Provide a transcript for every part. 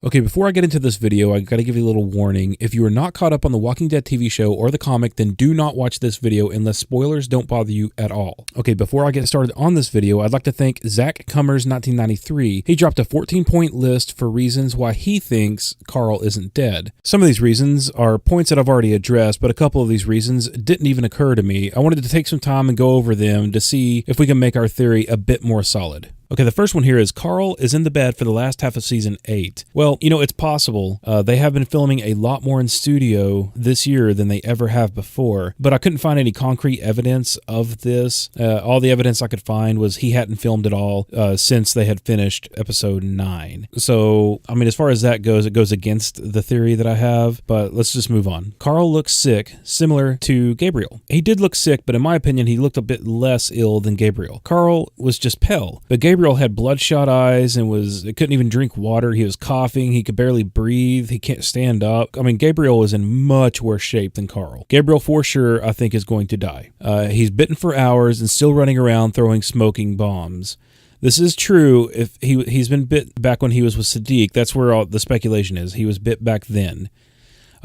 Okay, before I get into this video, I gotta give you a little warning. If you are not caught up on the Walking Dead TV show or the comic, then do not watch this video unless spoilers don't bother you at all. Okay, before I get started on this video, I'd like to thank Zack Cummings1993. He dropped a 14-point list for reasons why he thinks Carl isn't dead. Some of these reasons are points that I've already addressed, but a couple of these reasons didn't even occur to me. I wanted to take some time and go over them to see if we can make our theory a bit more solid. Okay, the first one here is Carl is in the bed for the last half of season 8. Well, you know, it's possible. They have been filming a lot more in studio this year than they ever have before, but I couldn't find any concrete evidence of this. All the evidence I could find was he hadn't filmed at all since they had finished episode 9. So, I mean, as far as that goes, it goes against the theory that I have, but let's just move on. Carl looks sick, similar to Gabriel. He did look sick, but in my opinion, he looked a bit less ill than Gabriel. Carl was just pale, but Gabriel had bloodshot eyes and couldn't even drink water. He was coughing. He could barely breathe. He can't stand up. I mean, Gabriel was in much worse shape than Carl. Gabriel, for sure, I think is going to die. He's bitten for hours and still running around throwing smoking bombs. This is true if he's been bit back when he was with Sadiq. That's where all the speculation is. He was bit back then.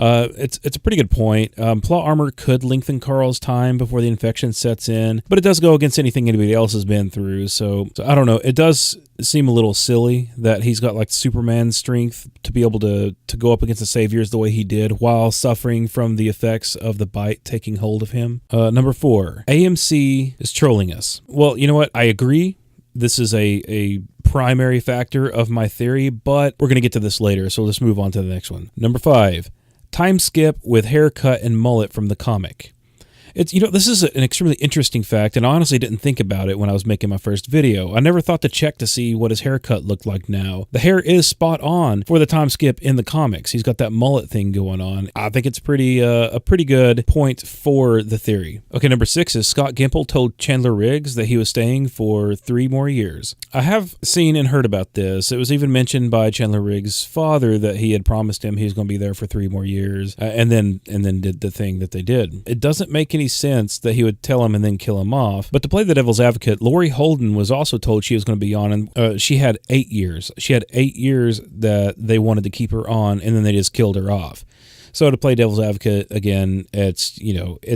It's a pretty good point. Plot armor could lengthen Carl's time before the infection sets in, but it does go against anything anybody else has been through. So I don't know. It does seem a little silly that he's got like Superman strength to be able to go up against the Saviors the way he did while suffering from the effects of the bite taking hold of him. Number 4, AMC is trolling us. Well, you know what? I agree. This is a primary factor of my theory, but we're going to get to this later, so let's move on to the next one. Number 5. Time skip with haircut and mullet from the comic. This is an extremely interesting fact, and I honestly didn't think about it when I was making my first video. I never thought to check to see what his haircut looked like now. The hair is spot on for the time skip in the comics. He's got that mullet thing going on. I think it's a pretty good point for the theory. Okay, number 6 is Scott Gimple told Chandler Riggs that he was staying for 3 more years. I have seen and heard about this. It was even mentioned by Chandler Riggs' father that he had promised him he was going to be there for 3 more years, and then did the thing that they did. It doesn't make any sense that he would tell him and then kill him off. But to play the devil's advocate, Lori Holden was also told she was going to be on, and she had 8 years. She had 8 years that they wanted to keep her on, and then they just killed her off. So to play devil's advocate again, it's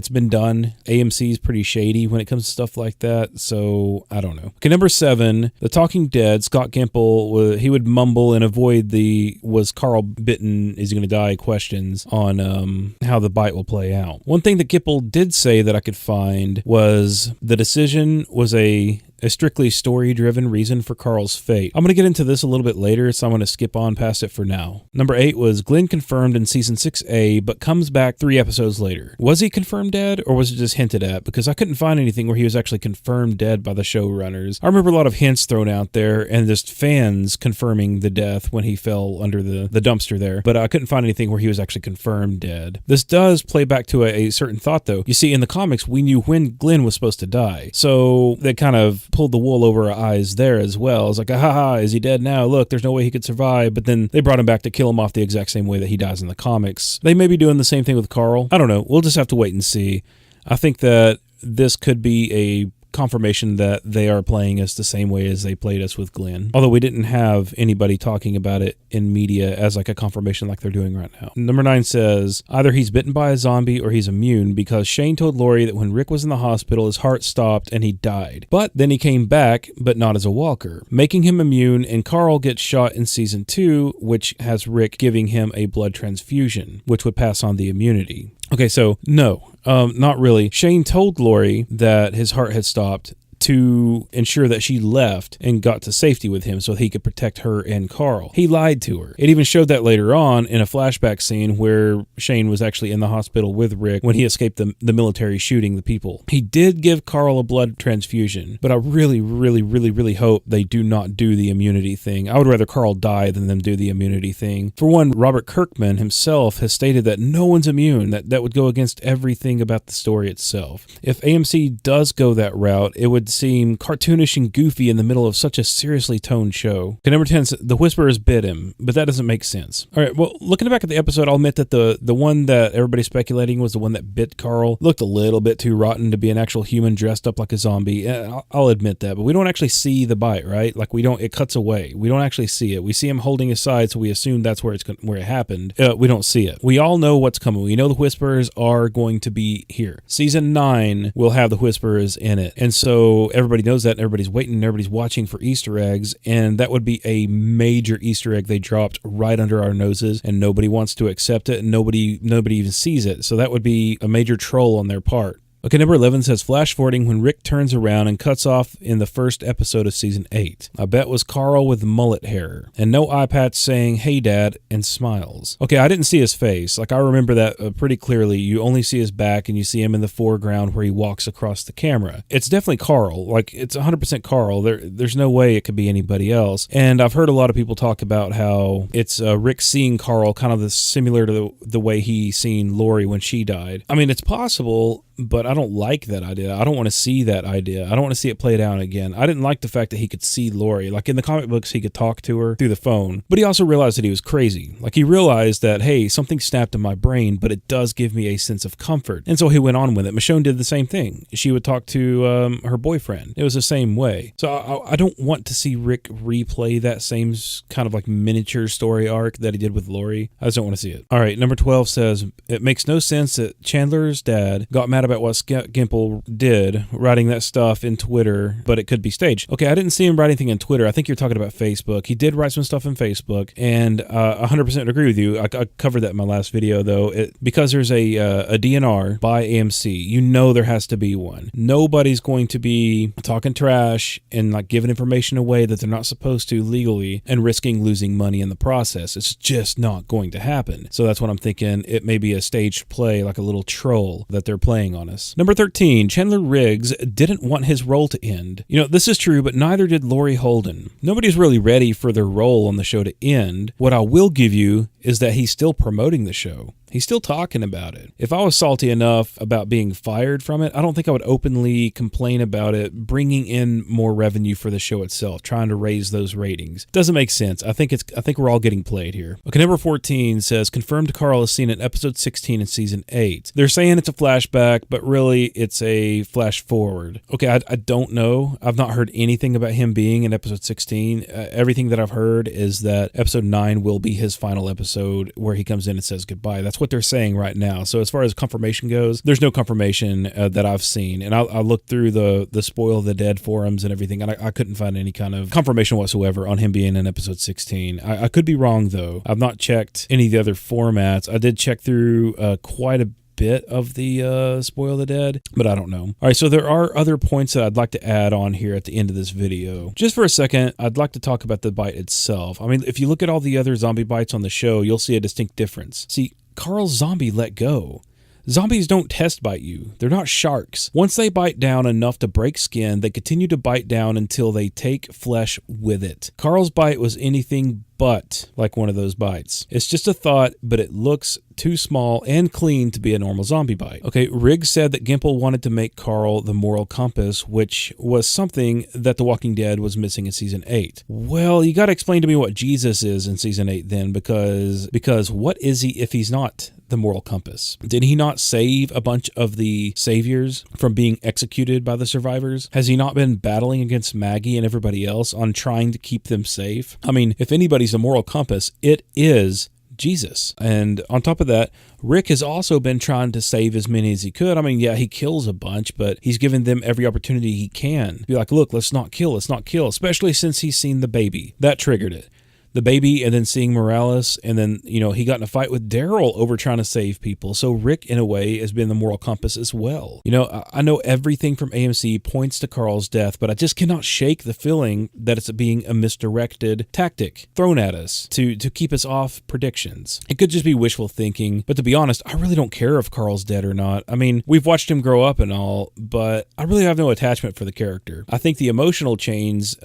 been done. AMC is pretty shady when it comes to stuff like that, so I don't know. Okay, number 7, The Talking Dead, Scott Gimple, he would mumble and avoid the "was Carl bitten, is he going to die" questions on how the bite will play out. One thing that Gimple did say that I could find was the decision was a strictly story-driven reason for Carl's fate. I'm going to get into this a little bit later, so I'm going to skip on past it for now. Number 8 was Glenn confirmed in season 6A, but comes back 3 episodes later. Was he confirmed dead, or was it just hinted at? Because I couldn't find anything where he was actually confirmed dead by the showrunners. I remember a lot of hints thrown out there, and just fans confirming the death when he fell under the dumpster there, but I couldn't find anything where he was actually confirmed dead. This does play back to a certain thought, though. You see, in the comics, we knew when Glenn was supposed to die, so they kind of pulled the wool over our eyes there as well. It's like, haha, is he dead now? Look, there's no way he could survive. But then they brought him back to kill him off the exact same way that he dies in the comics. They may be doing the same thing with Carl. I don't know. We'll just have to wait and see. I think that this could be a confirmation that they are playing us the same way as they played us with Glenn. Although we didn't have anybody talking about it in media as like a confirmation like they're doing right now. Number 9 says, either he's bitten by a zombie or he's immune, because Shane told Lori that when Rick was in the hospital, his heart stopped and he died. But then he came back, but not as a walker, making him immune, and Carl gets shot in season 2, which has Rick giving him a blood transfusion, which would pass on the immunity. Okay, so no, not really. Shane told Lori that his heart had stopped to ensure that she left and got to safety with him so he could protect her and Carl. He lied to her. It even showed that later on in a flashback scene where Shane was actually in the hospital with Rick when he escaped the military shooting the people. He did give Carl a blood transfusion, but I really hope they do not do the immunity thing. I would rather Carl die than them do the immunity thing. For one, Robert Kirkman himself has stated that no one's immune. That would go against everything about the story itself. If AMC does go that route, it would seem cartoonish and goofy in the middle of such a seriously toned show. Okay, number 10, the Whisperers bit him, but that doesn't make sense. All right, well, looking back at the episode, I'll admit that the one that everybody's speculating was the one that bit Carl looked a little bit too rotten to be an actual human dressed up like a zombie. I'll admit that, but we don't actually see the bite, right? Like it cuts away. We don't actually see it. We see him holding his side, so we assume that's where it happened. We don't see it. We all know what's coming. We know the Whisperers are going to be here. Season 9 will have the Whisperers in it, and so everybody knows that, and everybody's waiting, and everybody's watching for Easter eggs, and that would be a major Easter egg they dropped right under our noses, and nobody wants to accept it, and nobody even sees it. So that would be a major troll on their part. Okay, number 11 says, flash forwarding when Rick turns around and cuts off in the first episode of season 8. I bet was Carl with mullet hair and no eye patch saying, hey dad, and smiles. Okay, I didn't see his face. Like I remember that pretty clearly. You only see his back and you see him in the foreground where he walks across the camera. It's definitely Carl. Like it's 100% Carl. There's no way it could be anybody else. And I've heard a lot of people talk about how it's Rick seeing Carl kind of similar to the way he seen Lori when she died. I mean, it's possible, but I don't like that idea. I don't want to see that idea. I don't want to see it played out again. I didn't like the fact that he could see Lori. Like in the comic books, he could talk to her through the phone, but he also realized that he was crazy. Like he realized that, hey, something snapped in my brain, but it does give me a sense of comfort. And so he went on with it. Michonne did the same thing. She would talk to her boyfriend. It was the same way. So I don't want to see Rick replay that same kind of like miniature story arc that he did with Lori. I just don't want to see it. All right, number 12 says, it makes no sense that Chandler's dad got mad about what Gimple did, writing that stuff in Twitter, but it could be staged. Okay, I didn't see him write anything in Twitter. I think you're talking about Facebook. He did write some stuff in Facebook, and 100% agree with you. I covered that in my last video, though. Because there's a DNR by AMC, you know there has to be one. Nobody's going to be talking trash and like giving information away that they're not supposed to legally and risking losing money in the process. It's just not going to happen. So that's what I'm thinking. It may be a staged play, like a little troll that they're playing on us. Number 13, Chandler Riggs didn't want his role to end. You know, this is true, but neither did Laurie Holden. Nobody's really ready for their role on the show to end. What I will give you is that he's still promoting the show. He's still talking about it. If I was salty enough about being fired from it, I don't think I would openly complain about it bringing in more revenue for the show itself, trying to raise those ratings. Doesn't make sense. I think we're all getting played here. Okay, number 14 says, confirmed Carl is seen in episode 16 in season 8. They're saying it's a flashback, but really it's a flash forward. Okay, I don't know. I've not heard anything about him being in episode 16. Everything that I've heard is that episode 9 will be his final episode where he comes in and says goodbye. That's what they're saying right now. So as far as confirmation goes, there's no confirmation that I've seen. And I looked through the Spoil the Dead forums and everything, and I couldn't find any kind of confirmation whatsoever on him being in episode 16. I could be wrong, though. I've not checked any of the other formats. I did check through quite a bit of the Spoil the Dead, but I don't know. All right, so there are other points that I'd like to add on here at the end of this video. Just for a second, I'd like to talk about the bite itself. I mean, if you look at all the other zombie bites on the show, you'll see a distinct difference. See, Carl's zombie let go. Zombies don't test bite you. They're not sharks. Once they bite down enough to break skin, they continue to bite down until they take flesh with it. Carl's bite was anything but like one of those bites. It's just a thought, but it looks too small and clean to be a normal zombie bite. Okay, Riggs said that Gimple wanted to make Carl the moral compass, which was something that The Walking Dead was missing in season 8. Well, you got to explain to me what Jesus is in season 8 then, because what is he if he's not the moral compass? Did he not save a bunch of the saviors from being executed by the survivors? Has he not been battling against Maggie and everybody else on trying to keep them safe? I mean, if anybody's a moral compass, it is Jesus. And on top of that, Rick has also been trying to save as many as he could. I mean, yeah, he kills a bunch, but he's given them every opportunity he can. Be like, look, let's not kill, especially since he's seen the baby. That triggered it. The baby, and then seeing Morales, and then, you know, he got in a fight with Daryl over trying to save people. So Rick, in a way, has been the moral compass as well. You know, I know everything from AMC points to Carl's death, but I just cannot shake the feeling that it's being a misdirected tactic thrown at us to keep us off predictions. It could just be wishful thinking, but to be honest, I really don't care if Carl's dead or not. I mean, we've watched him grow up and all, but I really have no attachment for the character. I think the emotional chains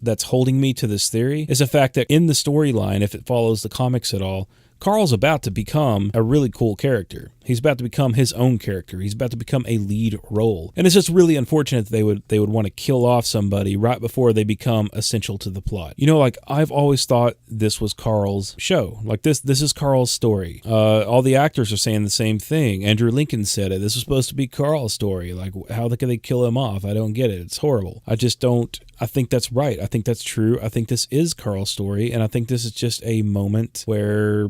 that's holding me to this theory is the fact that in the storyline, if it follows the comics at all, Carl's about to become a really cool character. He's about to become his own character. He's about to become a lead role. And it's just really unfortunate that they would want to kill off somebody right before they become essential to the plot. You know, like, I've always thought this was Carl's show. Like, this is Carl's story. All the actors are saying the same thing. Andrew Lincoln said it. This was supposed to be Carl's story. Like, how could they kill him off? I don't get it. It's horrible. I think that's right. I think that's true. I think this is Carl's story, and I think this is just a moment where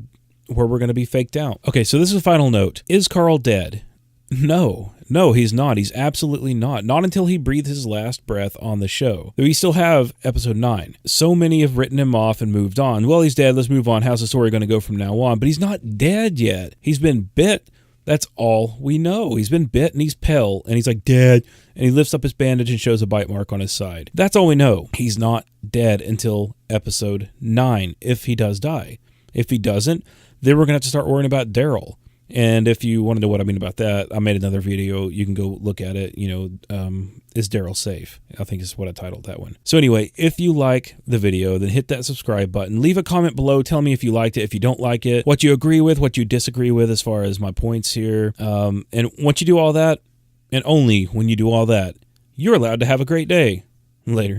we're going to be faked out. Okay, so this is a final note. Is Carl dead? No, he's not. He's absolutely not. Not until he breathes his last breath on the show. We still have episode 9. So many have written him off and moved on. Well, he's dead. Let's move on. How's the story going to go from now on? But he's not dead yet. He's been bit. That's all we know. He's been bit and he's pale and he's like, dead. And he lifts up his bandage and shows a bite mark on his side. That's all we know. He's not dead until episode 9, if he does die. If he doesn't, then we're going to have to start worrying about Daryl. And if you want to know what I mean about that, I made another video. You can go look at it. Is Daryl safe? I think is what I titled that one. So anyway, if you like the video, then hit that subscribe button. Leave a comment below. Tell me if you liked it, if you don't like it, what you agree with, what you disagree with as far as my points here. And once you do all that, and only when you do all that, you're allowed to have a great day. Later.